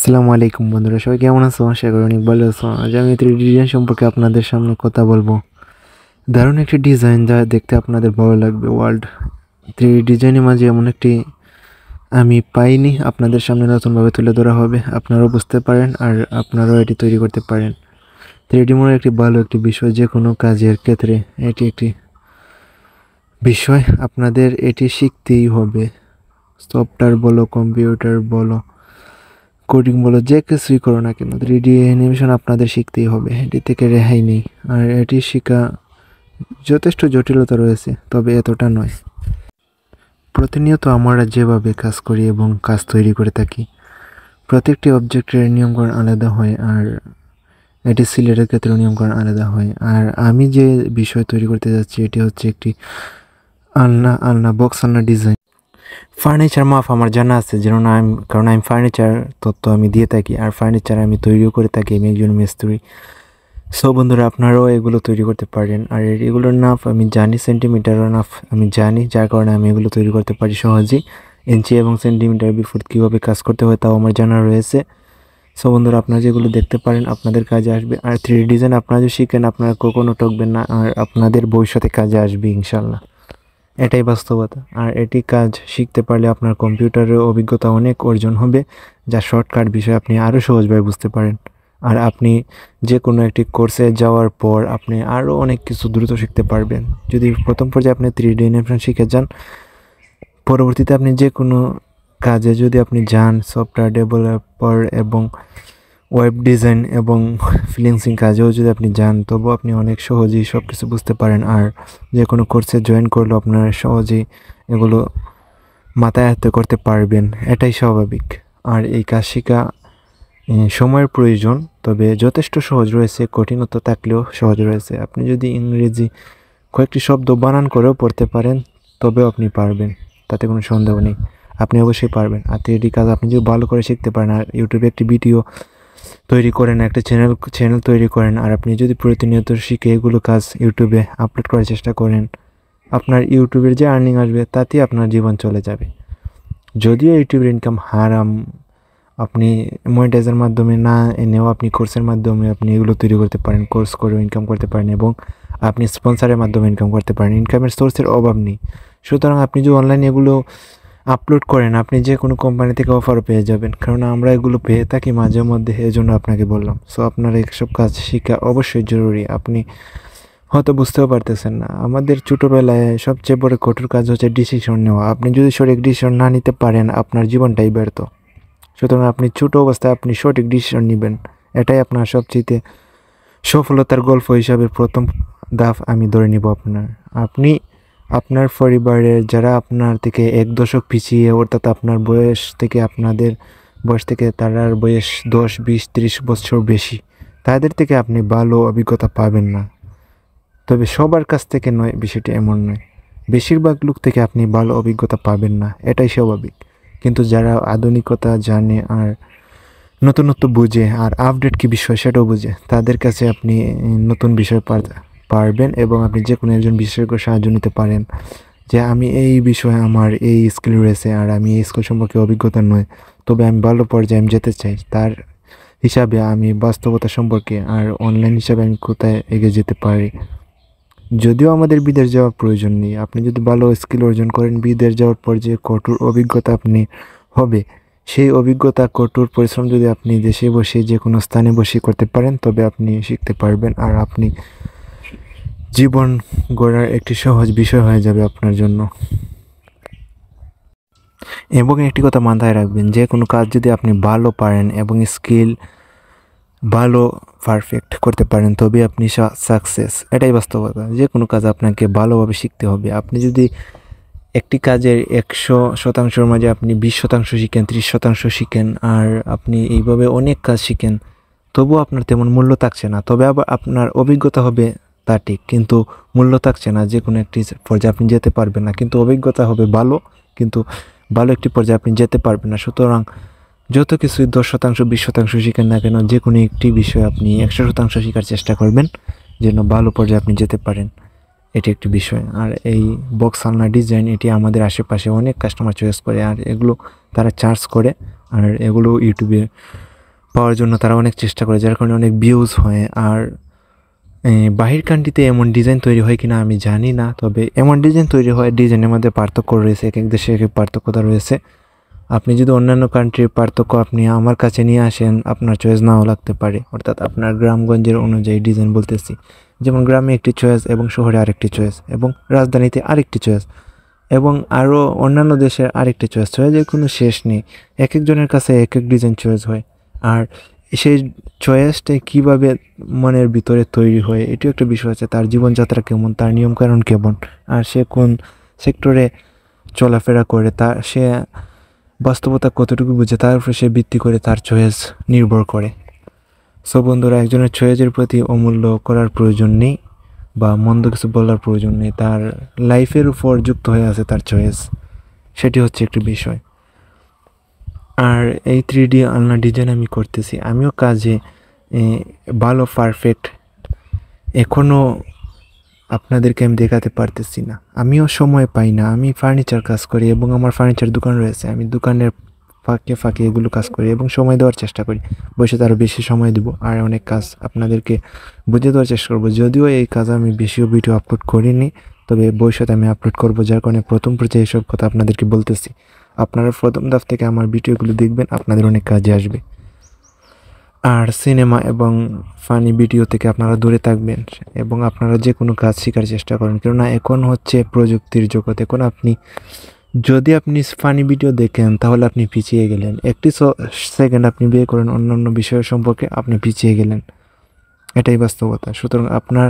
আসসালামু আলাইকুম বন্ধুরা, সবাই কেমন আছো? আশা করি অনেক ভালো আছো। আজ আমি 3D ডিজাইন সম্পর্কে আপনাদের সামনে কথা বলবো। দারুণ একটি ডিজাইন যা দেখতে আপনাদের ভালো লাগবে। ওয়ার্ল্ড 3D ডিজাইনের মাঝে এমন একটি আমি পাইনি, আপনাদের সামনে নতুনভাবে তুলে ধরা হবে, আপনারাও বুঝতে পারেন আর আপনারাও এটি তৈরি করতে পারেন। 3D মনে একটি ভালো একটি বিষয়, যে কোনো কাজের ক্ষেত্রে এটি একটি বিষয়, আপনাদের এটি শিখতেই হবে। সফটওয়্যার বলো, কম্পিউটার বলো, কোডিং বলো, যে কিছুই করো না কেন, 3D অ্যানিমেশন আপনাদের শিখতেই হবে, এটি থেকে রেহাই নেই। আর এটি শেখা যথেষ্ট জটিলতা রয়েছে, তবে এতটা নয়। প্রতিনিয়ত আমরা যেভাবে কাজ করি এবং কাজ তৈরি করে থাকি, প্রত্যেকটি অবজেক্টের নিয়মকানুন আলাদা হয়, আর এটি সিলেটের ক্ষেত্রে নিয়মকানুন আলাদা হয়। আর আমি যে বিষয় তৈরি করতে যাচ্ছি এটি হচ্ছে একটি আলনা বক্স আলনা ডিজাইন। ফার্নিচার মাপ আমার জানা আছে, কারণ আমি ফার্নিচার তত্ত্ব আমি দিয়ে থাকি, আর ফার্নিচার আমি তৈরিও করে থাকি, আমি একজন মিস্ত্রি। সো বন্ধুরা, আপনারাও এগুলো তৈরি করতে পারেন। আর এগুলোর নাপ আমি জানি, সেন্টিমিটারের নাপ আমি জানি, যার কারণে আমি এগুলো তৈরি করতে পারি সহজেই। ইঞ্চি এবং সেন্টিমিটার বিফুট কীভাবে কাজ করতে হয় তাও আমার জানা রয়েছে। সো বন্ধুরা, আপনারা যেগুলো দেখতে পারেন আপনাদের কাজে আসবে। আর 3D ডিজাইন আপনারা যদি শিখেন, আপনারা কখনো ঠকবেন না, আর আপনাদের ভবিষ্যতে কাজে আসবে ইনশাল্লাহ। এটাই বাস্তবতা। আর এটি কাজ শিখতে পারলে আপনার কম্পিউটারের অভিজ্ঞতা অনেক অর্জন হবে, যা শর্টকাট বিষয় আপনি আরও সহজভাবে বুঝতে পারেন। আর আপনি যে কোনো একটি কোর্সে যাওয়ার পর আপনি আরও অনেক কিছু দ্রুত শিখতে পারবেন। যদি প্রথম পর্যায়ে আপনি 3D অ্যানিমেশন শিখে যান, পরবর্তীতে আপনি যে কোনো কাজে যদি আপনি যান, সফটওয়্যার ডেভেলপার এবং ওয়েব ডিজাইন এবং ফ্রিল্যান্সিং কাজেও যদি আপনি যান, তবুও আপনি অনেক সহজেই সব কিছু বুঝতে পারেন। আর যে কোনো কোর্সে জয়েন করলেও আপনারা সহজেই এগুলো মাথায় আয়ত্ত করতে পারবেন, এটাই স্বাভাবিক। আর এই কাজ শেখা সময়ের প্রয়োজন, তবে যথেষ্ট সহজ রয়েছে, কঠিনতা থাকলেও সহজ রয়েছে। আপনি যদি ইংরেজি কয়েকটি শব্দ বানান করেও পড়তে পারেন, তবেও আপনি পারবেন, তাতে কোনো সন্দেহ নেই, আপনি অবশ্যই পারবেন। আর 3D কাজ আপনি যদি ভালো করে শিখতে পারেন, আর ইউটিউবে একটি ভিডিও তৈরি করেন, একটা চ্যানেল তৈরি করেন, আর আপনি যদি প্রতিনিয়ত শিখে এগুলো কাজ ইউটিউবে আপলোড করার চেষ্টা করেন, আপনার ইউটিউবের যে আর্নিং আসবে তাতেই আপনার জীবন চলে যাবে। যদিও ইউটিউবের ইনকাম হারাম, আপনি মনিটাইজের মাধ্যমে না এনেও আপনি কোর্সের মাধ্যমে আপনি এগুলো তৈরি করতে পারেন, কোর্স করেও ইনকাম করতে পারেন, এবং আপনি স্পন্সরের মাধ্যমে ইনকাম করতে পারেন। ইনকামের সোর্সের অভাব নেই। সুতরাং আপনি যদি অনলাইনে এগুলো আপলোড করেন, আপনি যে কোনো কোম্পানি থেকে অফারও পেয়ে যাবেন, কারণ আমরা এগুলো পেয়ে থাকি মাঝে মধ্যে, এজন্য আপনাকে বললাম। সো আপনার এইসব কাজ শেখা অবশ্যই জরুরি। আপনি হয়তো বুঝতেও পারতেছেন না, আমাদের ছোটোবেলায় সবচেয়ে বড় কঠোর কাজ হচ্ছে ডিসিশন নেওয়া। আপনি যদি সঠিক ডিসিশন না নিতে পারেন, আপনার জীবনটাই ব্যর্থ। সুতরাং আপনি ছোটো অবস্থায় আপনি সঠিক ডিসিশন নেবেন, এটাই আপনার সবচেয়ে সফলতার গল্প হিসাবে প্রথম ধাপ আমি ধরে নিব। আপনি আপনার পরিবারের যারা আপনার থেকে এক দশক পিছিয়ে, অর্থাৎ আপনার আপনাদের বয়স থেকে তারার বয়স 10, 20, 30 বছর বেশি, তাদের থেকে আপনি ভালো অভিজ্ঞতা পাবেন না। তবে সবার কাছ থেকে নয়, বিষয়টি এমন নয়, বেশিরভাগ লোক থেকে আপনি ভালো অভিজ্ঞতা পাবেন না, এটাই স্বাভাবিক। কিন্তু যারা আধুনিকতা জানে আর নতুনত্ব বুঝে আর আপডেট কী বিষয় সেটাও বুঝে, তাদের কাছে আপনি নতুন বিষয় পারবেন, এবং আপনি যে কোনো একজন বিশেষজ্ঞ সাহায্য নিতে পারেন, যে আমি এই বিষয়ে আমার এই স্কিল রয়েছে আর আমি এই স্কিল সম্পর্কে অভিজ্ঞতা নয়, তবে আমি ভালো পর্যায়ে আমি যেতে চাই, তার হিসাবে আমি বাস্তবতা সম্পর্কে আর অনলাইন হিসাবে আমি কোথায় এগিয়ে যেতে পারি। যদিও আমাদের বিদেশ যাওয়ার প্রয়োজন নেই, আপনি যদি ভালো স্কিল অর্জন করেন, বিদেশ যাওয়ার পর যে কঠোর অভিজ্ঞতা আপনি হবে, সেই অভিজ্ঞতা কঠোর পরিশ্রম যদি আপনি দেশে বসে যে কোনো স্থানে বসে করতে পারেন, তবে আপনি শিখতে পারবেন, আর আপনি জীবন গড়ার একটি সহজ বিষয় হয়ে যাবে আপনার জন্য। এবং একটি কথা মাথায় রাখবেন, যে কোনো কাজ যদি আপনি ভালো পারেন এবং স্কিল ভালো পারফেক্ট করতে পারেন, তবে আপনি সাকসেস, এটাই বাস্তবতা। যে কোনো কাজ আপনাকে ভালোভাবে শিখতে হবে। আপনি যদি একটি কাজের 100% মাঝে আপনি 20% শিখেন, 30% শিখেন, আর আপনি এইভাবে অনেক কাজ শিখেন, তবুও আপনার তেমন মূল্য থাকছে না। তবে আবার আপনার অভিজ্ঞতা হবে, তা ঠিক, কিন্তু মূল্য থাকছে না। যে কোনো একটি পর্যায়ে আপনি যেতে পারবেন না, কিন্তু অভিজ্ঞতা হবে ভালো, কিন্তু ভালো একটি পর্যায়ে আপনি যেতে পারবেন না। সুতরাং যত কিছুই 10%, 20% শিখেন না কেন, যে কোনো একটি বিষয় আপনি 100% শেখার চেষ্টা করবেন, যেন ভালো পর্যায়ে আপনি যেতে পারেন, এটি একটি বিষয়। আর এই বক্স আলনা ডিজাইন, এটি আমাদের আশেপাশে অনেক কাস্টমার চয়েস করে, আর এগুলো তারা চার্জ করে, আর এগুলো ইউটিউবে পাওয়ার জন্য তারা অনেক চেষ্টা করে, যার কারণে অনেক ভিউজ হয়। আর বাহির কান্ট্রিতে এমন ডিজাইন তৈরি হয় কিনা আমি জানি না, তবে এমন ডিজাইন তৈরি হয়, ডিজাইনের মধ্যে পার্থক্য রয়েছে, এক এক দেশে এক এক পার্থক্যতা রয়েছে। আপনি যদি অন্যান্য কান্ট্রির পার্থক্য আপনি আমার কাছে নিয়ে আসেন, আপনার চয়েস নাও লাগতে পারে, অর্থাৎ আপনার গ্রামগঞ্জের অনুযায়ী ডিজাইন বলতেছি। যেমন গ্রামে একটি চয়েস এবং শহরে আরেকটি চয়েস এবং রাজধানীতে আরেকটি চয়েস এবং আরও অন্যান্য দেশের আরেকটি চয়েস। চয়েসের কোনো শেষ নেই, এক একজনের কাছে এক এক ডিজাইন চয়েস হয়। আর সেই চয়েসটা কীভাবে মনের ভিতরে তৈরি হয় এটিও একটা বিষয় আছে, তার জীবনযাত্রা কেমন, তার নিয়মকানুন কেমন, আর সে কোন সেক্টরে চলাফেরা করে, তার সে বাস্তবতা কতটুকু বুঝে, তার উপরে সে ভিত্তি করে তার চয়েস নির্ভর করে। সো বন্ধুরা, একজনের চয়েসের প্রতি অমূল্য করার প্রয়োজন নেই বা মন্দ কিছু বলার প্রয়োজন নেই, তার লাইফের উপর যুক্ত হয়ে আছে তার চয়েস, সেটি হচ্ছে একটি বিষয়। আর এই 3D আলনা ডিজাইন আমি করতেছি, আমিও কাজে ভালো পারফেক্ট এখনও আপনাদেরকে আমি দেখাতে পারতেছি না, আমিও সময় পাই না। আমি ফার্নিচার কাজ করি এবং আমার ফার্নিচার দোকান রয়েছে, আমি দোকানের ফাঁকে ফাঁকে এগুলো কাজ করি এবং সময় দেওয়ার চেষ্টা করি, ভবিষ্যতে আরও বেশি সময় দেবো আর অনেক কাজ আপনাদেরকে বুঝে দেওয়ার চেষ্টা করবো। যদিও এই কাজ আমি বেশিও ভিডিও আপলোড করিনি, তবে ভবিষ্যতে আমি আপলোড করবো, যার কারণে প্রথম পর্যায়ে এসব কথা আপনাদেরকে বলতেছি। আপনারা প্রথম ধাপ থেকে আমার ভিডিওগুলো দেখবেন, আপনাদের অনেক কাজে আসবে। আর সিনেমা এবং ফানি ভিডিও থেকে আপনারা দূরে থাকবেন এবং আপনারা যে কোনো কাজ শেখার চেষ্টা করেন, কেননা এখন হচ্ছে প্রযুক্তির জগৎ। এখন যদি আপনি ফানি ভিডিও দেখেন তাহলে আপনি পিছিয়ে গেলেন, একটি সেকেন্ড আপনি বিয়ে করেন অন্যান্য বিষয় সম্পর্কে, আপনি পিছিয়ে গেলেন, এটাই বাস্তবতা। সুতরাং আপনার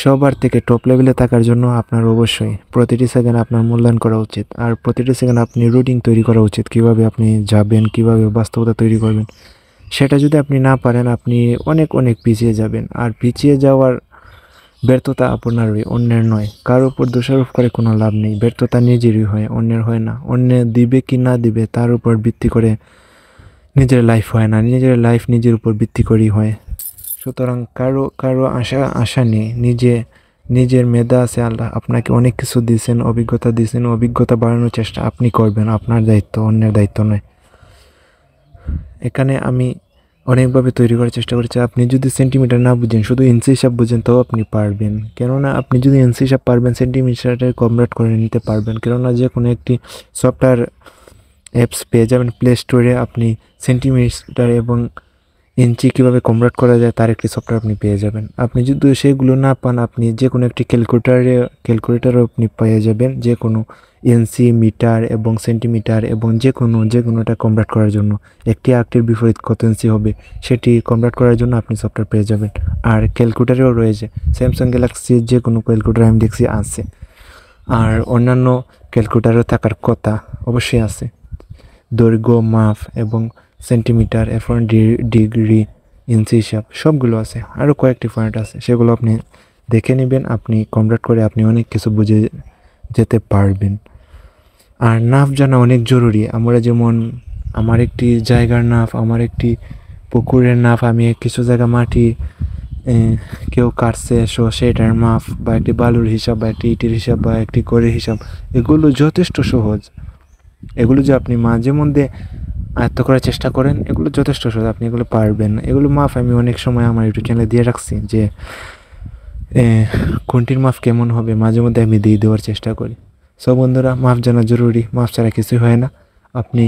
সবার থেকে টপ লেভেলে থাকার জন্য আপনার অবশ্যই প্রতিটি সেকেন্ড আপনার মূল্যায়ন করা উচিত, আর প্রতিটি সেকেন্ড আপনি রুটিন তৈরি করা উচিত, কীভাবে আপনি যাবেন, কীভাবে বাস্তবতা তৈরি করবেন। সেটা যদি আপনি না পারেন, আপনি অনেক অনেক পিছিয়ে যাবেন। আর পিছিয়ে যাওয়ার ব্যর্থতা আপনারই, অন্যের নয়। কারোর উপর দোষারোপ করে কোনো লাভ নেই, ব্যর্থতা নিজেরই হয়, অন্যের হয় না। অন্য দিবে কি না দিবে তার উপর ভিত্তি করে নিজের লাইফ হয় না, নিজের লাইফ নিজের উপর ভিত্তি করেই হয়। সুতরাং কারো আশা নেই, নিজের মেধা আছে, আল্লাহ আপনাকে অনেক কিছু দিয়েছেন, অভিজ্ঞতা দিয়েছেন, অভিজ্ঞতা বাড়ানোর চেষ্টা আপনি করবেন, আপনার দায়িত্ব, অন্যের দায়িত্ব নয়। এখানে আমি অনেকভাবে তৈরি করার চেষ্টা করেছি। আপনি যদি সেন্টিমিটার না বুঝেন, শুধু ইঞ্চি হিসাব বুঝেন, তাও আপনি পারবেন। কেননা আপনি যদি ইঞ্চি হিসাব পারবেন, সেন্টিমিটারে কনভার্ট করে নিতে পারবেন। কেননা যে কোনো একটি সফটওয়্যার অ্যাপস পেয়ে যাবেন প্লে স্টোরে, আপনি সেন্টিমিটার এবং ইঞ্চি কীভাবে কনভার্ট করা যায় তার একটি সফটওয়্যার আপনি পেয়ে যাবেন। আপনি যদি সেগুলো না পান, আপনি যে কোনো একটি ক্যালকুলেটারও আপনি পেয়ে যাবেন, যে কোনো ইঞ্চি, মিটার এবং সেন্টিমিটার এবং যে কোনোটা কনভার্ট করার জন্য, একটি আরেকটির বিপরীত কত ইঞ্চি হবে সেটি কনভার্ট করার জন্য আপনি সফটওয়্যার পেয়ে যাবেন। আর ক্যালকুলেটারেও রয়েছে, স্যামসাং গ্যালাক্সির যে কোনো ক্যালকুলেটার আমি দেখছি আছে, আর অন্যান্য ক্যালকুলেটারও থাকার কথা অবশ্যই আছে। দৈর্ঘ্য মাপ এবং সেন্টিমিটার, এরপর ডিগ্রি, ইঞ্চি হিসাব সবগুলো আছে, আরও কয়েকটি পয়েন্ট আছে, সেগুলো আপনি দেখে নেবেন। আপনি কনভার্ট করে আপনি অনেক কিছু বুঝে যেতে পারবেন। আর নাপ জানা অনেক জরুরি। আমরা যেমন আমার একটি জায়গার নাপ, আমার একটি পুকুরের নাপ, আমি কিছু জায়গা মাটি কেউ কাটছে, সেটার মাপ, বা একটি বালুর হিসাব, বা একটি ইটের হিসাব, বা একটি করের হিসাব, এগুলো যথেষ্ট সহজ। এগুলো যে আপনি মাঝে মধ্যে আয়ত্ত করার চেষ্টা করেন, এগুলো যথেষ্ট সহজ, আপনি এগুলো পারবেন। এগুলো মাপ আমি অনেক সময় আমার ইউটিউব চ্যানেলে দিয়ে রাখছি, যে কোনটির মাপ কেমন হবে মাঝে মধ্যে আমি দিয়ে দেওয়ার চেষ্টা করি। সব বন্ধুরা, মাপ জানা জরুরি, মাপ ছাড়া কিছুই হয় না। আপনি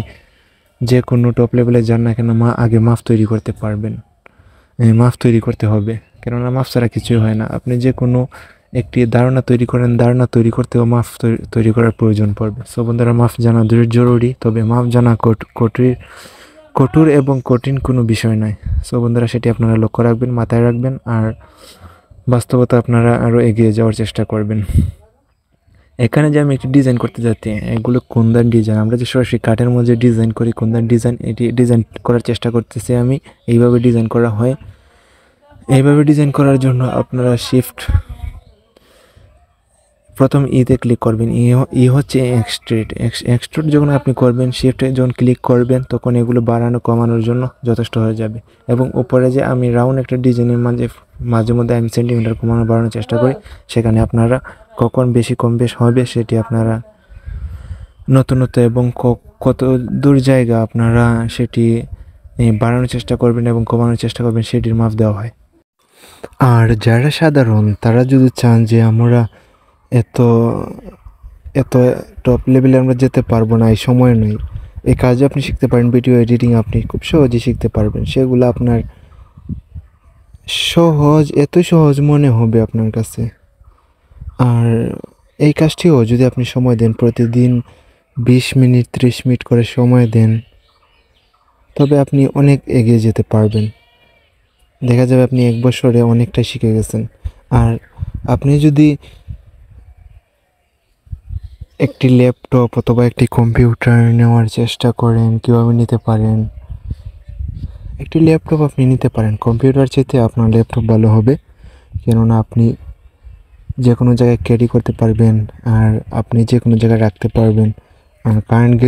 যে কোনো টপ লেভেলে যান না কেন, আগে মাপ তৈরি করতে পারবেন, মাপ তৈরি করতে হবে, কেননা মাপ ছাড়া কিছুই হয় না। আপনি যে কোনো একটি ধারণা তৈরি করেন, ধারণা তৈরি করতেও মাপ তৈরি করার প্রয়োজন পড়বে। সো বন্ধুরা, মাপ জানা জরুরি, তবে মাপ জানা কঠোর এবং কঠিন কোনো বিষয় নয়। সো বন্ধুরা, সেটি আপনারা লক্ষ্য রাখবেন, মাথায় রাখবেন, আর বাস্তবতা আপনারা আরও এগিয়ে যাওয়ার চেষ্টা করবেন। এখানে যে আমি একটি ডিজাইন করতে যাচ্ছি, এগুলো কুন্দান ডিজাইন। আমরা যে সরাসরি কাঠের মধ্যে ডিজাইন করি, কুন্দান ডিজাইন, এটি ডিজাইন করার চেষ্টা করতেছি আমি। এইভাবে ডিজাইন করা হয়। এইভাবে ডিজাইন করার জন্য আপনারা প্রথম ইতে ক্লিক করবেন, হচ্ছে এক্সট্রুড যখন আপনি করবেন, শিফটে যখন ক্লিক করবেন, তখন এগুলো বাড়ানো কমানোর জন্য যথেষ্ট হয়ে যাবে। এবং উপরে যে আমি রাউন্ড একটা ডিজাইনের মাঝে মধ্যে আমি সেন্টিমিটার কমানো বাড়ানোর চেষ্টা করি, সেখানে আপনারা কখন বেশি কম বেশ হবে সেটি আপনারা নতুনত্ব এবং কত দূর জায়গা আপনারা সেটি বাড়ানোর চেষ্টা করবেন এবং কমানোর চেষ্টা করবেন, সেটির মাপ দেওয়া হয়। আর যারা সাধারণ তারা যদি চান যে আমরা এত এত টপ লেভেলে আমরা যেতে পারবো না, এই সময় নেই, এই কাজে আপনি শিখতে পারেন। ভিডিও এডিটিং আপনি খুব সহজেই শিখতে পারবেন, সেগুলো আপনার এতই সহজ মনে হবে আপনার কাছে। আর এই কাজটিও যদি আপনি সময় দেন, প্রতিদিন 20 মিনিট 30 মিনিট করে সময় দেন, তবে আপনি অনেক এগিয়ে যেতে পারবেন। দেখা যাবে আপনি 1 বছরে অনেকটাই শিখে গেছেন। আর আপনি যদি একটি ল্যাপটপ অথবা একটি কম্পিউটার নেওয়ার চেষ্টা করেন, কীভাবে নিতে পারেন, একটি ল্যাপটপ আপনি নিতে পারেন। কম্পিউটার চাইতে আপনার ল্যাপটপ ভালো হবে, কেননা আপনি যে কোনো জায়গায় ক্যারি করতে পারবেন, আর আপনি যে কোনো জায়গায় রাখতে পারবেন, আর কারেন্ট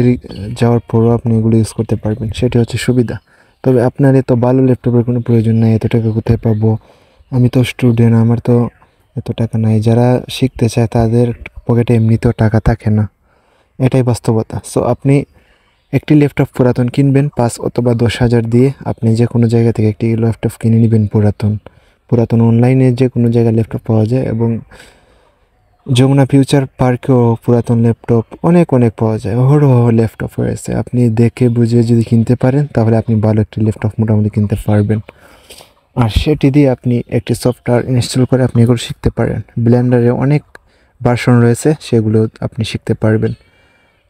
যাওয়ার পরও আপনি এগুলো ইউজ করতে পারবেন, সেটি হচ্ছে সুবিধা। তবে আপনার এত ভালো ল্যাপটপের কোনো প্রয়োজন নাই। এত টাকা কোথায় পাবো? আমি তো স্টুডেন্ট, আমার তো এত টাকা নাই। যারা শিখতে চায় তাদের পকেটে এমনিতেও টাকা থাকে না, এটাই বাস্তবতা। সো আপনি একটি ল্যাপটপ পুরাতন কিনবেন 5 অথবা 10,000 দিয়ে। আপনি যে কোনো জায়গা থেকে একটি ল্যাপটপ কিনে নেবেন পুরাতন অনলাইনে যে কোনো জায়গায় ল্যাপটপ পাওয়া যায়, এবং যমুনা ফিউচার পার্কেও পুরাতন ল্যাপটপ অনেক পাওয়া যায়। অহরহ ল্যাপটপ রয়েছে। আপনি দেখে বুঝে যদি কিনতে পারেন, তাহলে আপনি ভালো একটি ল্যাপটপ মোটামুটি কিনতে পারবেন। আর সেটি দিয়ে আপনি একটি সফটওয়্যার ইনস্টল করে আপনি এগুলো শিখতে পারেন। ব্লেন্ডারে অনেক ভার্সন রয়েছে, সেগুলো আপনি শিখতে পারবেন।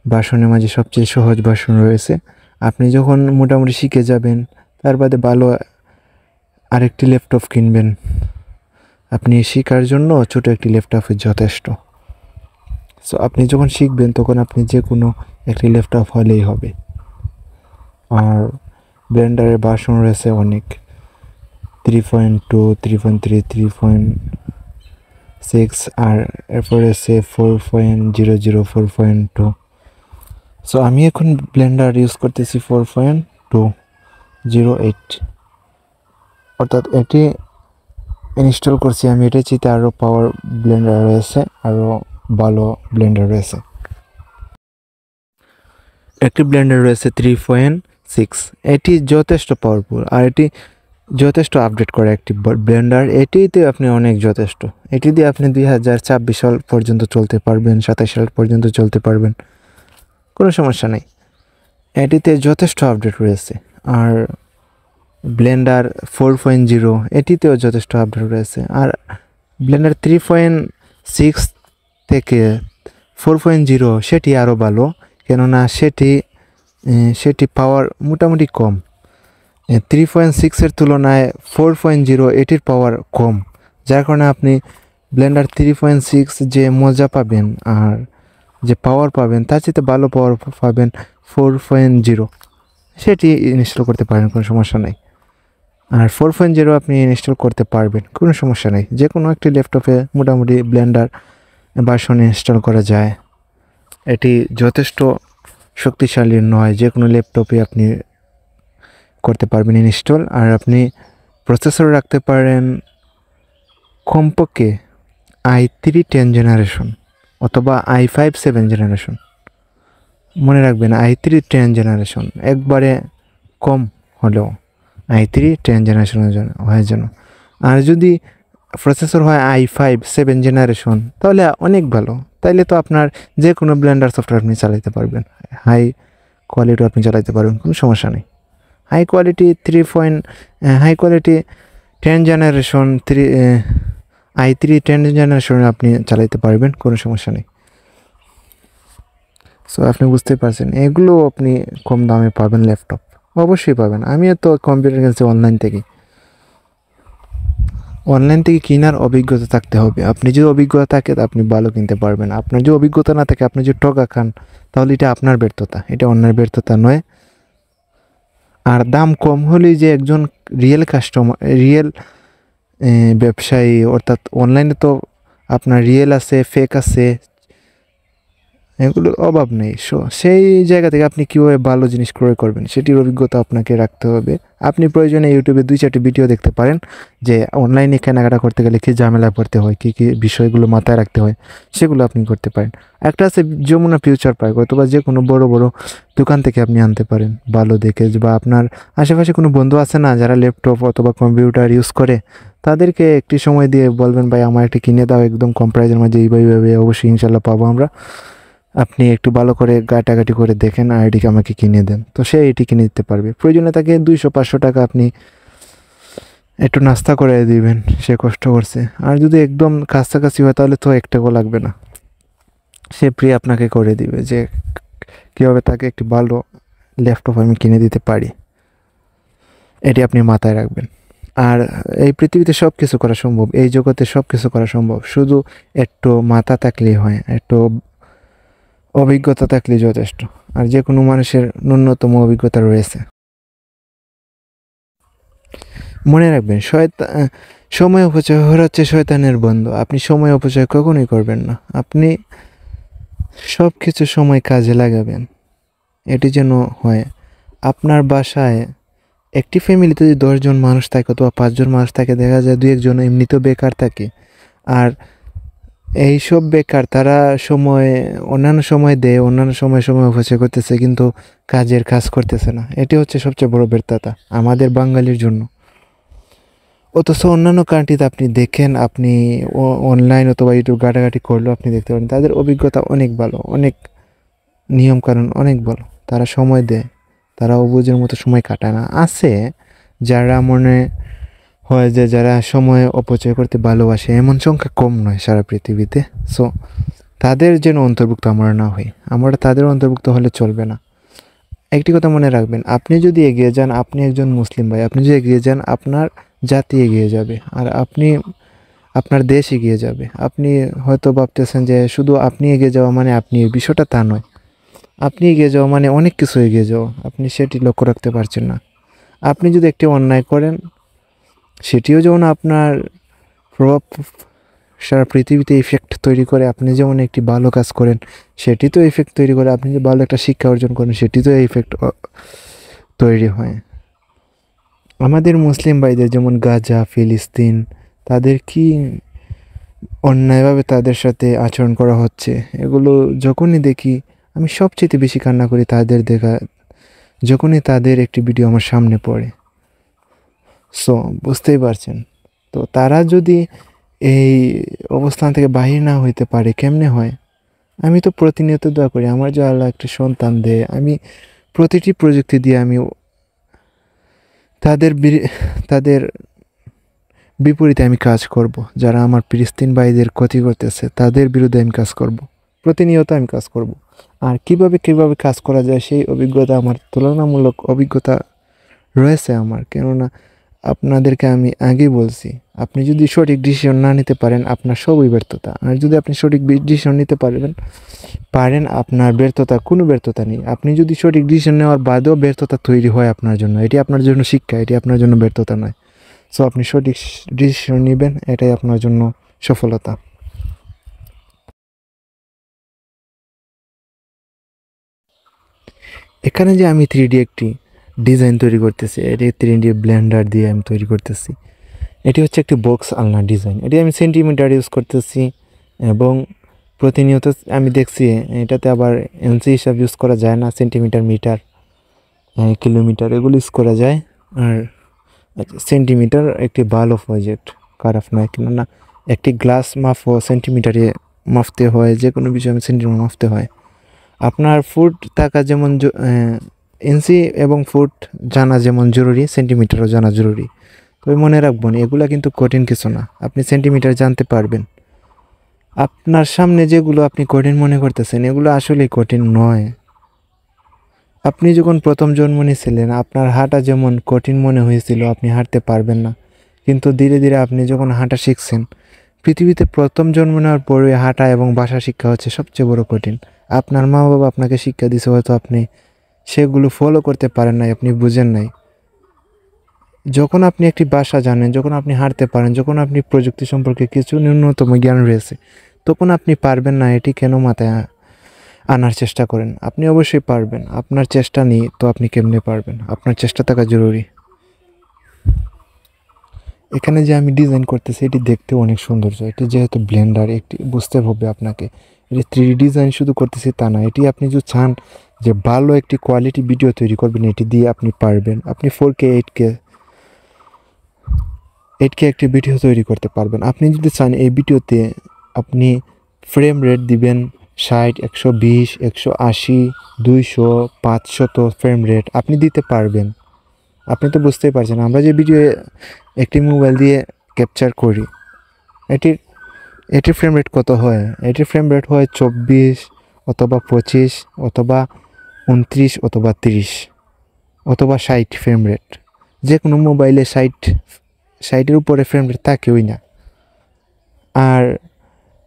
ভার্সনের মাঝে সবচেয়ে সহজ ভার্সন রয়েছে। আপনি যখন মোটামুটি শিখে যাবেন, তার বাদে ভালো আরেকটি ল্যাপটপ কিনবেন। আপনি শেখার জন্য ছোটো একটি ল্যাপটপই যথেষ্ট। সো আপনি যখন শিখবেন, তখন আপনি যে কোনো একটি ল্যাপটপ হলেই হবে। আর ব্লেন্ডারের ভার্সন রয়েছে অনেক, 3.2, 3.3, 3.6, আর এরপর রয়েছে 4.00, 4.2। সো আমি এখন ব্লেন্ডার ইউজ করতেছি 4.208, অর্থাৎ এটি ইনস্টল করছি আমি। এটা চিতে আরও পাওয়ার ব্লেন্ডার রয়েছে, আরও ভালো ব্লেন্ডার রয়েছে। একটি ব্লেন্ডার রয়েছে 3.6, এটি যথেষ্ট পাওয়ারফুল, আর এটি যথেষ্ট আপডেট করে একটি ব্লেন্ডার। এটিতে আপনি অনেক যথেষ্ট। এটি দিয়ে আপনি 2026 সাল পর্যন্ত চলতে পারবেন, 27 সাল পর্যন্ত চলতে পারবেন, কোনো সমস্যা নেই। এটিতে যথেষ্ট আপডেট রয়েছে। আর ব্লেন্ডার 4.0, এটিতেও যথেষ্ট আপডেট রয়েছে। আর ব্লেন্ডার 3.6 থেকে 4.0 সেটি আরও ভালো, কেননা সেটি পাওয়ার মোটামুটি কম। 3.6-এর তুলনায় 4.0 এটির পাওয়ার কম, যার কারণে আপনি ব্লেন্ডার 3.6 যে মজা পাবেন আর যে পাওয়ার পাবেন, তার চেয়ে ভালো পাওয়ার পাবেন 4.0। সেটি ইনস্টল করতে পারেন, কোনো সমস্যা নেই। আর 4.0 আপনি ইনস্টল করতে পারবেন, কোনো সমস্যা নেই। যে কোনো একটি ল্যাপটপে মোটামুটি ব্লেন্ডার ভার্সন ইনস্টল করা যায়। এটি যথেষ্ট শক্তিশালী নয়, যে কোনো ল্যাপটপে আপনি করতে পারবেন ইনস্টল। আর আপনি প্রসেসর রাখতে পারেন কমপক্ষে i3 10 জেনারেশন অথবা i5 7 জেনারেশন। মনে রাখবেন i3 10 জেনারেশন, একবারে কম হলেও i3 10 জেনারেশনের জন্য হয় যেন। আর যদি প্রসেসর হয় i5 7 জেনারেশন, তাহলে অনেক ভালো। তাইলে তো আপনার যে কোনো ব্লেন্ডার সফটওয়্যার আপনি চালাতে পারবেন, হাই কোয়ালিটি আপনি চালাতে পারবেন, কোনো সমস্যা নেই। হাই কোয়ালিটি 10 জেনারেশন i3 10 জেনারেশনে আপনি চালাতে পারবেন, কোনো সমস্যা নেই। সো আপনি বুঝতে পারছেন, এগুলো আপনি কম দামে পাবেন ল্যাপটপ, অবশ্যই পাবেন। আমিও তো কম্পিউটার কিনছি অনলাইন থেকে কেনার অভিজ্ঞতা থাকতে হবে। আপনি যদি অভিজ্ঞতা থাকে, আপনি ভালো কিনতে পারবেন। আপনার যদি অভিজ্ঞতা না থাকে, আপনি যদি টকা খান, তাহলে এটা আপনার ব্যর্থতা, এটা অন্যের ব্যর্থতা নয়। আর দাম কম হলেই যে একজন রিয়েল ব্যবসায়ী, অর্থাৎ অনলাইনে তো আপনার রিয়েল আছে, ফেক আছে, এগুলোর অভাব নেই। সেই জায়গা থেকে আপনি কীভাবে ভালো জিনিস ক্রয় করবেন সেটির অভিজ্ঞতা আপনাকে রাখতে হবে। আপনি প্রয়োজনে ইউটিউবে 2-4টি ভিডিও দেখতে পারেন যে অনলাইনে কেনাকাটা করতে গেলে কী ঝামেলায় পড়তে হয়, কী কী বিষয়গুলো মাথায় রাখতে হয়, সেগুলো আপনি করতে পারেন। একটা আছে যমুনা ফিউচার পার্ক, অথবা যে কোনো বড় বড় দোকান থেকে আপনি আনতে পারেন ভালো দেখে, বা আপনার আশেপাশে কোনো বন্ধু আছে না যারা ল্যাপটপ অথবা কম্পিউটার ইউজ করে, তাদেরকে একটি সময় দিয়ে বলবেন ভাই আমার একটি কিনে দাও একদম কম প্রাইজের মাঝে, এইভাবে অবশ্যই ইনশাল্লাহ পাবো আমরা। আপনি একটু ভালো করে ঘাটাঘাটি করে দেখেন আর এটিকে আমাকে কিনে দেন, তো সে এটি কিনে দিতে পারবে। প্রয়োজনে তাকে 200-500 টাকা আপনি একটু নাস্তা করে দিবেন, সে কষ্ট করছে। আর যদি একদম কাছাকাছি হয় তাহলে তো 1 টাকাও লাগবে না, সে ফ্রি আপনাকে করে দিবে যে কীভাবে তাকে একটি ভালো ল্যাপটপ আমি কিনে দিতে পারি। এটি আপনি মাথায় রাখবেন। আর এই পৃথিবীতে সব কিছু করা সম্ভব, এই জগতে সব কিছু করা সম্ভব, শুধু একটু মাথা থাকলেই হয়, একটু অভিজ্ঞতা থাকলেই যথেষ্ট। আর যে কোনো মানুষের ন্যূনতম অভিজ্ঞতা রয়েছে। মনে রাখবেন, সময় অপচয় হচ্ছে শয়তানের বন্ধু। আপনি সময় অপচয় কখনোই করবেন না। আপনি সব কিছু সময় কাজে লাগাবেন, এটি যেন হয়। আপনার বাসায় একটি ফ্যামিলিতে যদি 10 জন মানুষ থাকে অথবা 5 জন মানুষ থাকে, দেখা যায় 2-1 জন এমনিতেও বেকার থাকে। আর এইসব বেকার তারা অন্যান্য সময় দেয়, অন্যান্য সময় অপচয় করতেছে, কিন্তু কাজ করতেছে না। এটি হচ্ছে সবচেয়ে বড় ব্যর্থতা আমাদের বাঙালির জন্য। অথচ অন্যান্য কান্ট্রিতে আপনি দেখেন, আপনি অনলাইন অথবা ইউটিউব ঘাটাঘাটি করলেও আপনি দেখতে পারেন তাদের অভিজ্ঞতা অনেক ভালো, অনেক নিয়মকানুন অনেক ভালো। তারা সময় দেয়, তারা অবুঝের মতো সময় কাটায় না। আছে যারা মনে হয় যে যারা সময় অপচয় করতে ভালোবাসে, এমন সংখ্যা কম নয় সারা পৃথিবীতে। সো তাদের যেন অন্তর্ভুক্ত আমরা না হই, আমরা তাদের অন্তর্ভুক্ত হলে চলবে না। একটি কথা মনে রাখবেন, আপনি যদি এগিয়ে যান, আপনি একজন মুসলিম ভাই, আপনি যদি এগিয়ে যান আপনার জাতি এগিয়ে যাবে, আর আপনার দেশ এগিয়ে যাবে। আপনি হয়তো ভাবতেছেন যে শুধু আপনি এগিয়ে যাওয়া মানে আপনি, বিষয়টা তা নয়। আপনি এগিয়ে যাওয়া মানে অনেক কিছু এগিয়ে যাওয়া, আপনি সেটি লক্ষ্য রাখতে পারছেন না। আপনি যদি একটি অন্যায় করেন, সেটিও যেমন আপনার প্রভাব সারা পৃথিবীতে ইফেক্ট তৈরি করে। আপনি যেমন একটি ভালো কাজ করেন, সেটি তো ইফেক্ট তৈরি করে। আপনি যে ভালো একটা শিক্ষা অর্জন করেন, সেটি তো ইফেক্ট তৈরি হয়। আমাদের মুসলিম ভাইদের যেমন গাজা, ফিলিস্তিন, তাদের কি অন্যায়ভাবে তাদের সাথে আচরণ করা হচ্ছে, এগুলো যখনই দেখি আমি সবচেয়ে বেশি কান্না করি যখনই তাদের একটি ভিডিও আমার সামনে পড়ে। সো বুঝতেই পারছেন, তো তারা যদি এই অবস্থান থেকে বাহির না হইতে পারে, কেমনে হয়? আমি তো প্রতিনিয়ত দোয়া করি আমার যে আল্লাহ একটা সন্তান দেয়, আমি প্রতিটি প্রযুক্তি দিয়ে আমি তাদের বিপরীতে আমি কাজ করব। যারা আমার ফিলিস্তিন ভাইদের ক্ষতি করতেছে তাদের বিরুদ্ধে আমি কাজ করব, প্রতিনিয়ত আমি কাজ করব। আর কিভাবে কাজ করা যায় সেই অভিজ্ঞতা, আমার তুলনামূলক অভিজ্ঞতা রয়েছে আমার। কেননা আপনাদেরকে আমি আগেই বলছি, আপনি যদি সঠিক ডিসিশন না নিতে পারেন আপনার সবই ব্যর্থতা। আর যদি আপনি সঠিক ডিসিশন নিতে পারেন আপনার কোনো ব্যর্থতা নেই। আপনি যদি সঠিক ডিসিশন নেওয়ার বাদেও ব্যর্থতা তৈরি হয় আপনার জন্য, এটি আপনার জন্য শিক্ষা, এটি আপনার জন্য ব্যর্থতা নয়। সো আপনি সঠিক ডিসিশন নেবেন, এটাই আপনার জন্য সফলতা। এখানে যে আমি 3D একটি ডিজাইন তৈরি করতেছি, এটি 3D ব্লেন্ডার দিয়ে আমি তৈরি করতেছি। এটি হচ্ছে একটি বক্স আলনা ডিজাইন। এটি আমি সেন্টিমিটার ইউজ করতেছি, এবং প্রতিনিয়ত আমি দেখছি এটাতে আবার এনসি হিসাব ইউজ করা যায় না, সেন্টিমিটার, মিটার, কিলোমিটার এগুলো ইউজ করা যায়। আর সেন্টিমিটার একটি ভালো প্রজেক্ট, খারাপ নয়। কেননা একটি গ্লাস মাপও সেন্টিমিটারে মাপতে হয়, যে কোনো বিষয়ে সেন্টিমিটার মাপতে হয়। আপনার ফুট থাকা যেমন ইঞ্চি এবং ফুট জানা যেমন জরুরি, সেন্টিমিটারও জানা জরুরি। তবে মনে রাখবেন এগুলা কিন্তু কঠিন কিছু না, আপনি সেন্টিমিটার জানতে পারবেন। আপনার সামনে যেগুলো আপনি কঠিন মনে করতেছেন, এগুলো আসলে কঠিন নয়। আপনি যখন প্রথম জন্ম নিয়েছিলেন, আপনার হাঁটা যেমন কঠিন মনে হয়েছিল, আপনি হাঁটতে পারবেন না, কিন্তু ধীরে ধীরে আপনি যখন হাঁটা শিখছেন, পৃথিবীতে প্রথম জন্ম নেওয়ার পরে হাঁটা এবং ভাষা শিক্ষা হচ্ছে সবচেয়ে বড় কঠিন। আপনার মা বাবা আপনাকে শিক্ষা দিয়েছে, হয়তো আপনি সেগুলো ফলো করতে পারেন নাই, আপনি বুঝেন নাই। যখন আপনি একটি ভাষা জানেন, যখন আপনি হাঁটতে পারেন, যখন আপনি প্রযুক্তি সম্পর্কে কিছু ন্যূনতম জ্ঞান রয়েছে, তখন আপনি পারবেন না, এটি কেন মাথায় আনার চেষ্টা করেন। আপনি অবশ্যই পারবেন। আপনার চেষ্টা নেই তো আপনি কেমনে পারবেন? আপনার চেষ্টা থাকা জরুরি। এখানে যে আমি ডিজাইন করতেছি এটি দেখতেও অনেক সৌন্দর্য। এটি যেহেতু ব্লেন্ডার একটি বুঝতে হবে আপনাকে। এটি 3D ডিজাইন শুধু করতেছি তা না। এটি আপনি যদি চান যে ভালো একটি কোয়ালিটি ভিডিও তৈরি করবেন এটি দিয়ে আপনি পারবেন। আপনি 4K 8K একটি ভিডিও তৈরি করতে পারবেন। আপনি যদি চান এই ভিডিওতে আপনি ফ্রেম রেট দিবেন 60, 120, 180, 200, 500 ফ্রেম রেট আপনি দিতে পারবেন। আপনি তো বুঝতেই পারছেন আমরা যে ভিডিও একটি মোবাইল দিয়ে ক্যাপচার করি এটির ফ্রেম রেট কত হয়? এটির ফ্রেম রেট হয় 24 অথবা 25 অথবা 29 অথবা 30 অথবা 60 ফ্রেম রেট। যে কোনো মোবাইলে 60-এর উপরে ফ্রেম রেট থাকেই না। আর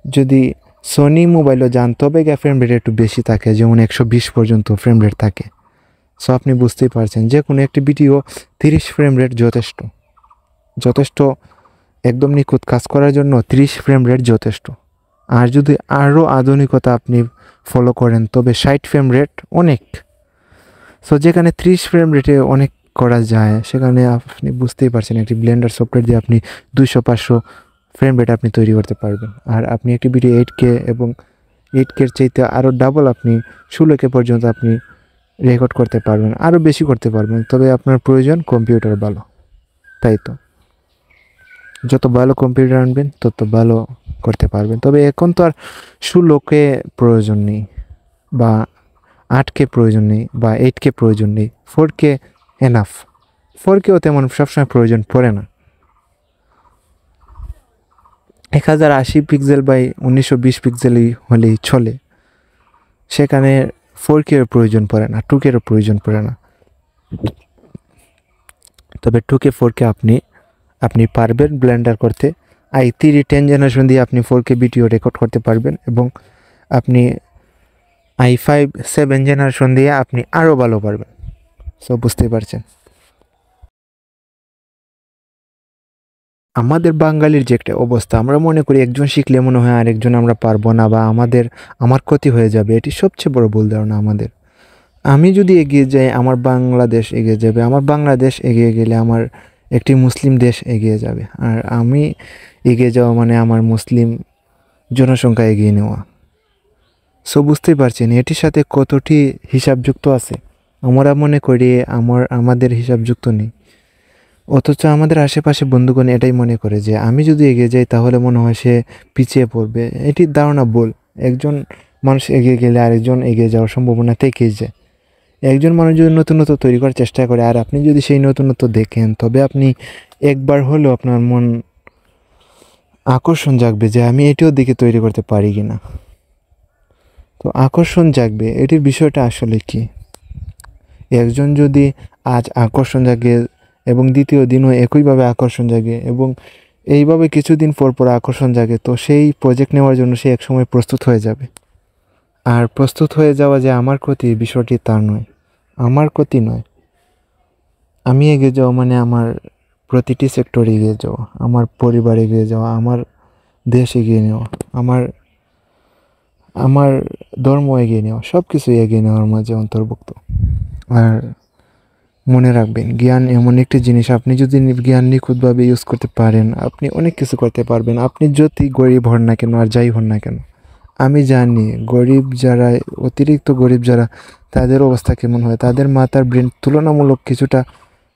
যদি সোনি মোবাইলও যান তবে ফ্রেম রেট একটু বেশি থাকে, যেমন 120 পর্যন্ত ফ্রেম রেট থাকে। সো আপনি বুঝতেই পারছেন যে কোনো একটি ভিডিও 30 ফ্রেম রেট যথেষ্ট একদম নিখুঁত কাজ করার জন্য 30 ফ্রেম রেট যথেষ্ট। আর যদি আরও আধুনিকতা আপনি ফলো করেন তবে 60 ফ্রেম রেট অনেক। সো যেখানে 30 ফ্রেম রেটে অনেক করা যায় সেখানে আপনি বুঝতেই পারছেন একটি ব্লেন্ডার সফটওয়্যার দিয়ে আপনি 200-500 ফ্রেম রেট আপনি তৈরি করতে পারবেন। আর আপনি একটি ভিডিও 8K এবং 8K-র চাইতে আরও ডাবল আপনি 16K পর্যন্ত আপনি রেকর্ড করতে পারবেন, আরও বেশি করতে পারবেন। তবে আপনার প্রয়োজন কম্পিউটার ভালো, তাই তো যত ভালো কম্পিউটার আনবেন তত ভালো করতে পারবেন। তবে এখন তো আর 16K প্রয়োজন নেই বা 8K প্রয়োজন নেই বা 8K প্রয়োজন নেই, 4K এনাফ। 4Kও তেমন সবসময় প্রয়োজন পড়ে না। 1080 পিক্সেল বাই 1920 পিক্সেলই হলেই চলে, সেখানে 4K-র প্রয়োজন পড়ে না, 2K-রও প্রয়োজন পড়ে না। তবে 2K 4K আপনি পারবেন ব্লেন্ডার করতে। i3 10 জেনারেশন দিয়ে আপনি 4K ভিডিও রেকর্ড করতে পারবেন এবং আপনি i5 7 জেনারেশন দিয়ে আপনি আরও ভালো পারবেন। সো বুঝতেই পারছেন আমাদের বাঙালির যে একটা অবস্থা, আমরা মনে করি একজন শিখলে মনে হয় আরেকজন আমরা পারবো না বা আমার ক্ষতি হয়ে যাবে। এটি সবচেয়ে বড় ভুল ধারণা আমাদের। আমি যদি এগিয়ে যাই আমার বাংলাদেশ এগিয়ে যাবে, আমার বাংলাদেশ এগিয়ে গেলে আমার একটি মুসলিম দেশ এগিয়ে যাবে। আর আমি এগিয়ে যাওয়া মানে আমার মুসলিম জনসংখ্যা এগিয়ে নেওয়া। সো বুঝতেই পারছেন এটির সাথে কতটি হিসাবযুক্ত আছে। আমরা মনে করি আমাদের হিসাবযুক্ত নেই, অথচ আমাদের আশেপাশে বন্ধুগণ এটাই মনে করে যে আমি যদি এগিয়ে যাই তাহলে মনে হয় সে পিছিয়ে পড়বে। এটির ধারণা ভুল। একজন মানুষ এগিয়ে গেলে আরেকজন এগিয়ে যাওয়ার সম্ভাবনা থেকেই যায়। একজন মানুষ যদি নতুনত্ব তৈরি করার চেষ্টা করে আর আপনি যদি সেই নতুনত্ব দেখেন তবে আপনি একবার হলেও আপনার মন আকর্ষণ জাগবে যে আমি এটিও দেখে তৈরি করতে পারি কিনা। তো আকর্ষণ জাগবে, এটির বিষয়টা আসলে কি? একজন যদি আজ আকর্ষণ জাগে এবং দ্বিতীয় দিনও একইভাবে আকর্ষণ জাগে এবং এইভাবে কিছুদিন পর আকর্ষণ জাগে, তো সেই প্রজেক্ট নেওয়ার জন্য সে একসময় প্রস্তুত হয়ে যাবে। আর প্রস্তুত হয়ে যাওয়া যে আমার ক্ষতি, বিষয়টি তার নয়, আমার ক্ষতি নয়। আমি এগিয়ে যাওয়া মানে আমার প্রতিটি সেক্টরে এগিয়ে যাওয়া, আমার পরিবার এগিয়ে যাওয়া, আমার দেশ এগিয়ে নেওয়া, আমার ধর্ম এগিয়ে নেওয়া, সব কিছু এগিয়ে নেওয়ার মাঝে অন্তর্ভুক্ত। আর মনে রাখবেন জ্ঞান এমন একটি জিনিস, আপনি যদি জ্ঞান নিখুঁতভাবে ইউজ করতে পারেন আপনি অনেক কিছু করতে পারবেন। আপনি যতই গরিব হন না কেন আর যাই হন না কেন, আমি জানি গরিব যারা, অতিরিক্ত গরিব যারা, তাদের অবস্থা কেমন হয়। তাদের মাথার ব্রেন তুলনামূলক কিছুটা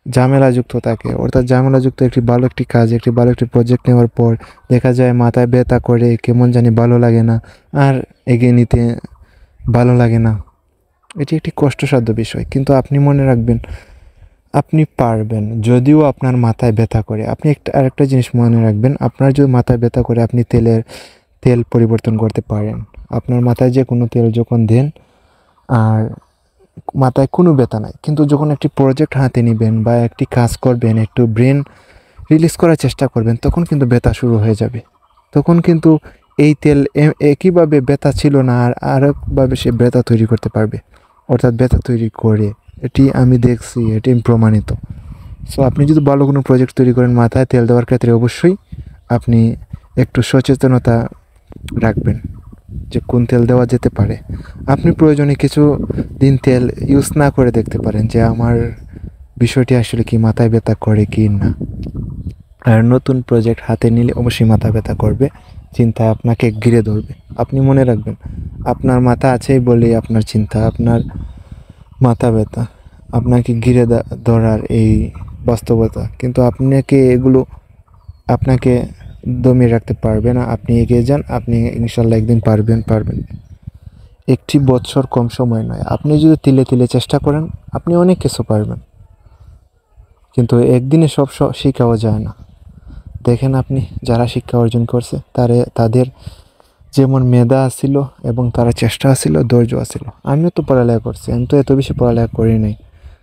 ঝামেলাযুক্ত থাকে। অর্থাৎ ঝামেলাযুক্ত একটি ভালো একটি প্রজেক্ট নেওয়ার পর দেখা যায় মাথায় ব্যথা করে, কেমন জানি ভালো লাগে না, আর এগিয়ে নিতে ভালো লাগে না। এটি একটি কষ্টসাধ্য বিষয়, কিন্তু আপনি মনে রাখবেন আপনি পারবেন। যদিও আপনার মাথায় ব্যথা করে, আপনি আরেকটা জিনিস মনে রাখবেন, আপনার যদি মাথায় ব্যথা করে আপনি তেল পরিবর্তন করতে পারেন। আপনার মাথায় যে কোনো তেল যখন দেন আর মাথায় কোনো ব্যথা নাই, কিন্তু যখন একটি প্রজেক্ট হাতে নেবেন বা একটি কাজ করবেন, একটু ব্রেন রিলিজ করার চেষ্টা করবেন, তখন কিন্তু ব্যথা শুরু হয়ে যাবে। তখন কিন্তু এই তেল একইভাবে ব্যথা ছিল না আর আরেকভাবে সে ব্যথা তৈরি করতে পারবে, অর্থাৎ ব্যথা তৈরি করে। এটি আমি দেখছি, এটি প্রমাণিত। সো আপনি যদি ভালো কোনো প্রজেক্ট তৈরি করেন মাথায় তেল দেওয়ার ক্ষেত্রে অবশ্যই আপনি একটু সচেতনতা রাখবেন। যে কোন তেল দেওয়া যেতে পারে। আপনি প্রয়োজনে কিছু দিন তেল ইউজ না করে দেখতে পারেন যে আমার বিষয়টি আসলে কি মাথায় ব্যথা করে কি না। আর নতুন প্রজেক্ট হাতে নিলে অবশ্যই মাথা ব্যথা করবে, চিন্তা আপনাকে ঘিরে ধরবে। আপনি মনে রাখবেন, আপনার মাথা আছেই বলেই আপনার চিন্তা, আপনার মাথা ব্যথা, আপনাকে ঘিরে ধরার এই বাস্তবতা। কিন্তু আপনাকে দমিয়ে রাখতে পারবে না। আপনি এগিয়ে যান, আপনি ইনশাল্লাহ একদিন পারবেন। একটি বছর কম সময় নয়। আপনি যদি তিলে তিলে চেষ্টা করেন, আপনি অনেক কিছু পারবেন। কিন্তু একদিনে সব শিখাও যায় না। দেখেন আপনি যারা শিক্ষা অর্জন করছে তাদের যেমন মেধা আছিল এবং তারা চেষ্টা আছিল, ধৈর্য আছিল। আমিও তো পড়ালেখা করছি, আমি তো এত বেশি পড়ালেখা করি নাই,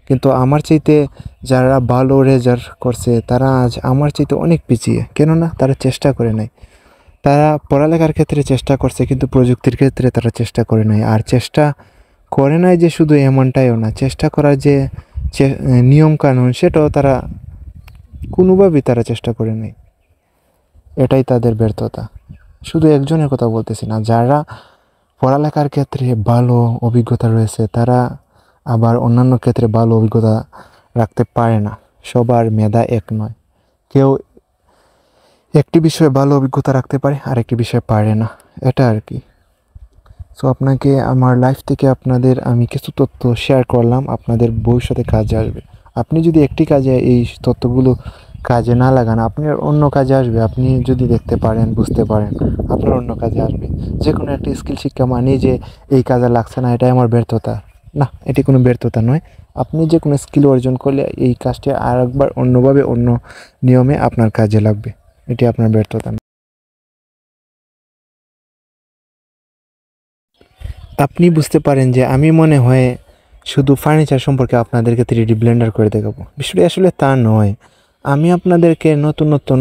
কিন্তু আমার চাইতে যারা ভালো রেজাল্ট করছে তারা আজ আমার চাইতে অনেক পিছিয়ে। কেননা তারা চেষ্টা করে নাই। তারা পড়ালেখার ক্ষেত্রে চেষ্টা করছে, কিন্তু প্রযুক্তির ক্ষেত্রে তারা চেষ্টা করে নাই। আর চেষ্টা করে নাই যে শুধু এমনটাইও না, চেষ্টা করার যে নিয়ম কানুন সেটাও তারা কোনোভাবেই তারা চেষ্টা করে নাই। এটাই তাদের ব্যর্থতা। শুধু একজনের কথা বলতেছি না, যারা পড়ালেখার ক্ষেত্রে ভালো অভিজ্ঞতা রয়েছে তারা আবার অন্যান্য ক্ষেত্রে ভালো অভিজ্ঞতা রাখতে পারে না। সবার মেধা এক নয়। কেউ একটি বিষয়ে ভালো অভিজ্ঞতা রাখতে পারে, আর একটি বিষয়ে পারে না। এটা আর কি। সো আপনাকে আমার লাইফ থেকে আমি কিছু তথ্য শেয়ার করলাম, আপনাদের ভবিষ্যতে কাজে আসবে। আপনি যদি একটি কাজে এই তথ্যগুলো কাজে না লাগান, আপনার অন্য কাজে আসবে। আপনি যদি দেখতে পারেন, বুঝতে পারেন, আপনার অন্য কাজে আসবে। যে কোনো একটা স্কিল শিক্ষা মানে যে এই কাজে লাগছে না, এটাই আমার ব্যর্থতা না, এটি কোনো ব্যর্থতা নয়। আপনি যে কোনো স্কিল অর্জন করলে এই কাজটি আর একবার অন্যভাবে, অন্য নিয়মে আপনার কাজে লাগবে। এটি আপনার ব্যর্থতা না। আপনি বুঝতে পারেন যে আমি মনে হয় শুধু ফার্নিচার সম্পর্কে আপনাদেরকে 3D ব্লেন্ডার করে দেখাবো। বিষয়টি আসলে তা নয়। আমি আপনাদেরকে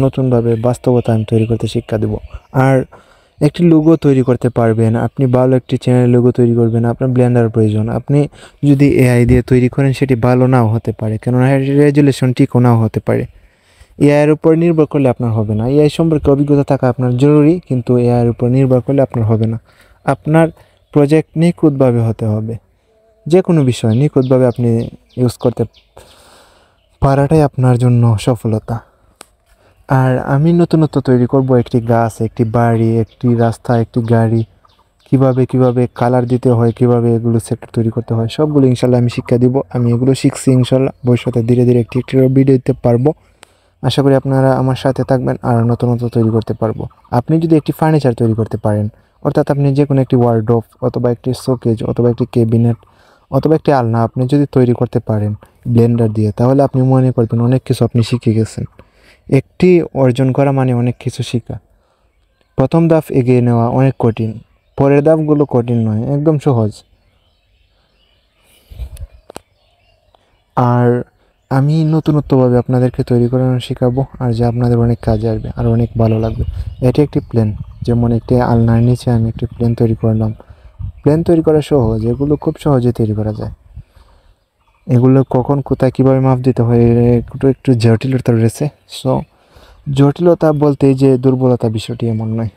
নতুনভাবে বাস্তবতা আমি তৈরি করতে শিক্ষা দেব। আর একটি লোগো তৈরি করতে পারবেন, আপনি ভালো একটি চ্যানেল লোগো তৈরি করবেন, আপনার ব্লেন্ডার প্রয়োজন। আপনি যদি এআই দিয়ে তৈরি করেন সেটি ভালো নাও হতে পারে, কেননা রেজুলেশন ঠিকও নাও হতে পারে। এআইয়ের উপর নির্ভর করলে আপনার হবে না। এআই সম্পর্কে অভিজ্ঞতা থাকা আপনার জরুরি, কিন্তু এআইয়ের উপর নির্ভর করলে আপনার হবে না। আপনার প্রজেক্ট নিখুঁতভাবে হতে হবে। যে কোনো বিষয় নিখুঁতভাবে আপনি ইউজ করতে পারাটাই আপনার জন্য সফলতা। আর আমি নতুনত্ব তৈরি করব, একটি গাছ, একটি বাড়ি, একটি রাস্তা, একটি গাড়ি, কিভাবে কালার দিতে হয়, কিভাবে এগুলো সেক্টর তৈরি করতে হয়, সবগুলো ইনশাল্লাহ আমি শিক্ষা দিব। আমি এগুলো শিখছি, ইনশাল্লাহ ভবিষ্যতে ধীরে ধীরে একটি ভিডিও দিতে পারবো। আশা করি আপনারা আমার সাথে থাকবেন আর নতুনত্ব তৈরি করতে পারবো। আপনি যদি একটি ফার্নিচার তৈরি করতে পারেন, অর্থাৎ আপনি যে কোনো একটি ওয়ার্ডরোব অথবা একটি শোকেজ অথবা একটি ক্যাবিনেট অথবা একটি আলনা আপনি যদি তৈরি করতে পারেন ব্লেন্ডার দিয়ে, তাহলে আপনি মনে করবেন অনেক কিছু আপনি শিখে গেছেন। একটি অর্জন করা মানে অনেক কিছু শেখা। প্রথম ধাপ এগিয়ে নেওয়া অনেক কঠিন, পরের ধাপগুলো কঠিন নয়, একদম সহজ। আর আমি নতুনত্বভাবে আপনাদেরকে তৈরি করানো শেখাবো, আর যা আপনাদের অনেক কাজে আসবে আর অনেক ভালো লাগবে। এটি একটি প্লেন, যেমন একটি আলনার নিচে আমি একটি প্লেন তৈরি করলাম। প্লেন তৈরি করা সহজ, এগুলো খুব সহজে তৈরি করা যায়। এগুলো কখন কোথায় কীভাবে মাপ দিতে হয় একটু জটিলতা রয়েছে। সো জটিলতা বলতে যে দুর্বলতা, বিষয়টি এমন নয়।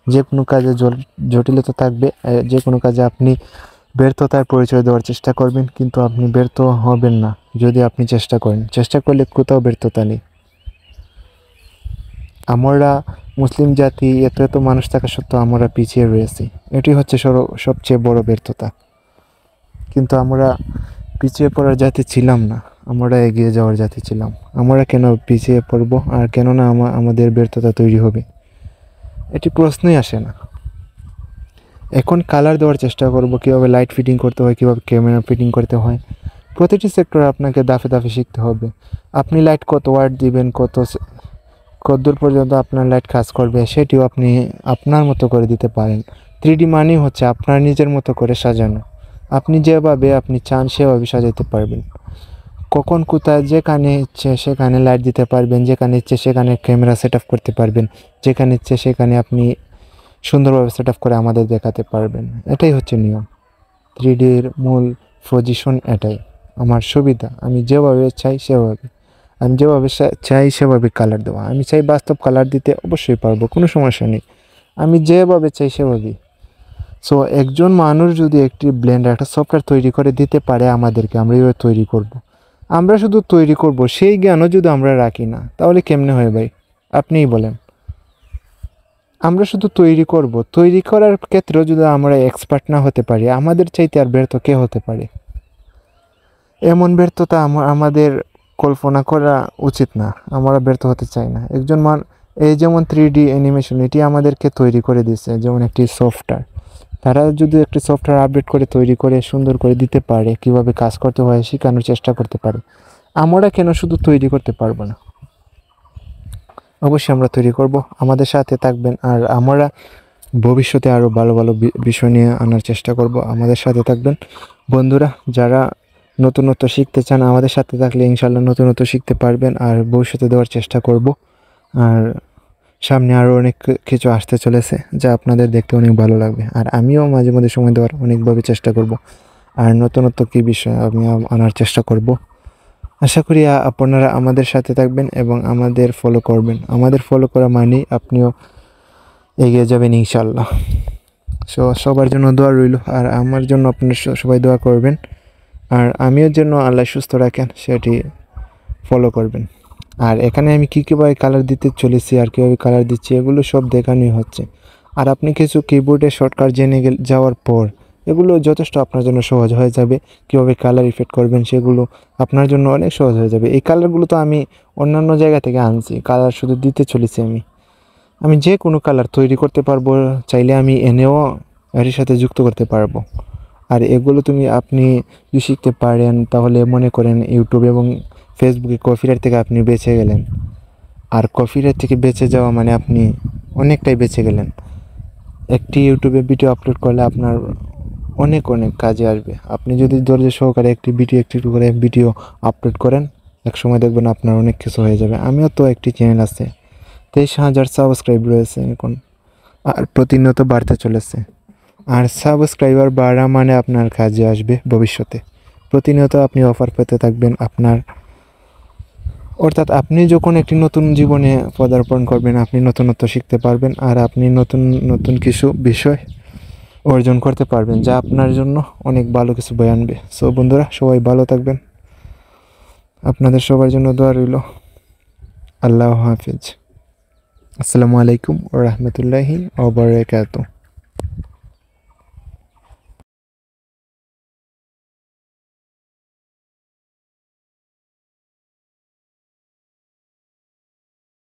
যে কোনো কাজে জটিলতা থাকবে। যে কোনো কাজে আপনি ব্যর্থতার পরিচয় দেওয়ার চেষ্টা করবেন, কিন্তু আপনি ব্যর্থ হবেন না যদি আপনি চেষ্টা করেন। চেষ্টা করলে কোথাও ব্যর্থতা নেই। আমরা মুসলিম জাতি, এত মানুষ থাকা সত্ত্বেও আমরা পিছিয়ে রয়েছি। এটি হচ্ছে সবচেয়ে বড় ব্যর্থতা। কিন্তু আমরা পিছিয়ে পড়ার জাতি ছিলাম না, আমরা এগিয়ে যাওয়ার জাতি ছিলাম। আমরা কেন পিছিয়ে পড়ব আর কেন না আমাদের ব্যর্থতা তৈরি হবে? এটি প্রশ্নই আসে না। এখন কালার দেওয়ার চেষ্টা করব, কীভাবে লাইট ফিটিং করতে হয়, কীভাবে ক্যামেরা ফিটিং করতে হয়। প্রতিটি সেক্টর আপনাকে দাফে দাফে শিখতে হবে। আপনি লাইট কত ওয়াট দিবেন, কতদূর পর্যন্ত আপনার লাইট কাজ করবে, সেটিও আপনি আপনার মতো করে দিতে পারেন। 3D মানেই হচ্ছে আপনার নিজের মতো করে সাজানো। আপনি যেভাবে আপনি চান সেভাবে সাজাতে পারবেন। কখন কোথায় যেখানে ইচ্ছে সেখানে লাইট দিতে পারবেন, যেখানে ইচ্ছে সেখানে ক্যামেরা সেট আপ করতে পারবেন, যেখানে ইচ্ছে সেখানে আপনি সুন্দরভাবে সেট আপ করে আমাদের দেখাতে পারবেন। এটাই হচ্ছে নিয়ম। 3Dর মূল পজিশন এটাই। আমার সুবিধা, আমি যেভাবে চাই সেভাবে কালার দেওয়া। আমি চাই বাস্তব কালার দিতে, অবশ্যই পারবো, কোনো সমস্যা নেই। আমি যেভাবে চাই সেভাবেই সো একজন মানুষ যদি একটি ব্লেন্ডার একটা সফটওয়্যার তৈরি করে দিতে পারে আমাদেরকে, আমরা এভাবে তৈরি করব। আমরা শুধু তৈরি করব, সেই জ্ঞানও যদি আমরা রাখি না, তাহলে কেমনে হয় ভাই? আপনিই বলেন। আমরা শুধু তৈরি করব, তৈরি করার ক্ষেত্রেও যদি আমরা এক্সপার্ট না হতে পারি, আমাদের চাইতে আর ব্যর্থ কে হতে পারে? এমন ব্যর্থতা আমাদের কল্পনা করা উচিত না। আমরা ব্যর্থ হতে চাই না। এই যেমন 3D অ্যানিমেশন, এটি আমাদেরকে তৈরি করে দিয়েছে যেমন একটি সফটওয়্যার। তারা যদি একটি সফটওয়্যার আপডেট করে তৈরি করে সুন্দর করে দিতে পারে, কীভাবে কাজ করতে হয় শেখানোর চেষ্টা করতে পারে, আমরা কেন শুধু তৈরি করতে পারবো না? অবশ্যই আমরা তৈরি করব, আমাদের সাথে থাকবেন। আর আমরা ভবিষ্যতে আরও ভালো ভালো বিষয় নিয়ে আনার চেষ্টা করব, আমাদের সাথে থাকবেন। বন্ধুরা, যারা নতুনত্ব শিখতে চান, আমাদের সাথে থাকলে ইনশাল্লাহ নতুনত্ব শিখতে পারবেন আর ভবিষ্যতে দেওয়ার চেষ্টা করব। আর সামনে আরও অনেক কিছু আসতে চলেছে যা আপনাদের দেখতে অনেক ভালো লাগবে। আর আমিও মাঝে মধ্যে সময় দেওয়ার অনেকভাবে চেষ্টা করব। আর নতুনত্ব কী বিষয় আমি আনার চেষ্টা করব। আশা করি আপনারা আমাদের সাথে থাকবেন এবং আমাদের ফলো করবেন। আমাদের ফলো করা মানেই আপনিও এগিয়ে যাবেন ইনশাল্লাহ। সবার জন্য দোয়া রইল, আর আমার জন্য আপনারা সবাই দোয়া করবেন। আর আমিও যেন আল্লাহ সুস্থ রাখেন সেটি ফলো করবেন। আর এখানে আমি কীভাবে কালার দিতে চলেছি আর কীভাবে কালার দিচ্ছি, এগুলো সব দেখানোই হচ্ছে। আর আপনি কিছু কিবোর্ডে শর্টকাট জেনে যাওয়ার পর এগুলো যথেষ্ট আপনার জন্য সহজ হয়ে যাবে। কীভাবে কালার ইফেক্ট করবেন সেগুলো আপনার জন্য অনেক সহজ হয়ে যাবে। এই কালারগুলো তো আমি অন্যান্য জায়গা থেকে আনছি, কালার শুধু দিতে চলেছি। আমি যে কোনো কালার তৈরি করতে পারবো, চাইলে আমি এনেও এর সাথে যুক্ত করতে পারবো। আর এগুলো আপনি যদি শিখতে পারেন, তাহলে মনে করেন ইউটিউব এবং ফেসবুকে কপিরাইট থেকে আপনি বেঁচে গেলেন। আর কপিরাইট থেকে বেঁচে যাওয়া মানে আপনি অনেকটাই বেঁচে গেলেন। একটি ইউটিউবে ভিডিও আপলোড করলে আপনার অনেক কাজে আসবে। আপনি যদি ধৈর্য সহকারে একটি করে ভিডিও আপলোড করেন, এক সময় দেখবেন আপনার অনেক কিছু হয়ে যাবে। আমিও তো একটি চ্যানেল আছে, 23,000 সাবস্ক্রাইব রয়েছে এখন, আর প্রতিনিয়ত বাড়তে চলেছে। আর সাবস্ক্রাইবার বাড়া মানে আপনার কাজে আসবে ভবিষ্যতে। প্রতিনিয়ত আপনি অফার পেতে থাকবেন অর্থাৎ আপনি যখন একটি নতুন জীবনে পদার্পণ করবেন, আপনি নতুনত্ব শিখতে পারবেন আর আপনি নতুন কিছু বিষয় অর্জন করতে পারবেন, যা আপনার জন্য অনেক ভালো কিছু বয়ে আনবে। সো বন্ধুরা, সবাই ভালো থাকবেন। আপনাদের সবার জন্য দোয়া রইল। আল্লাহ হাফিজ। আসসালামু আলাইকুম ওয়া রাহমাতুল্লাহি ওয়া বারাকাতুহু।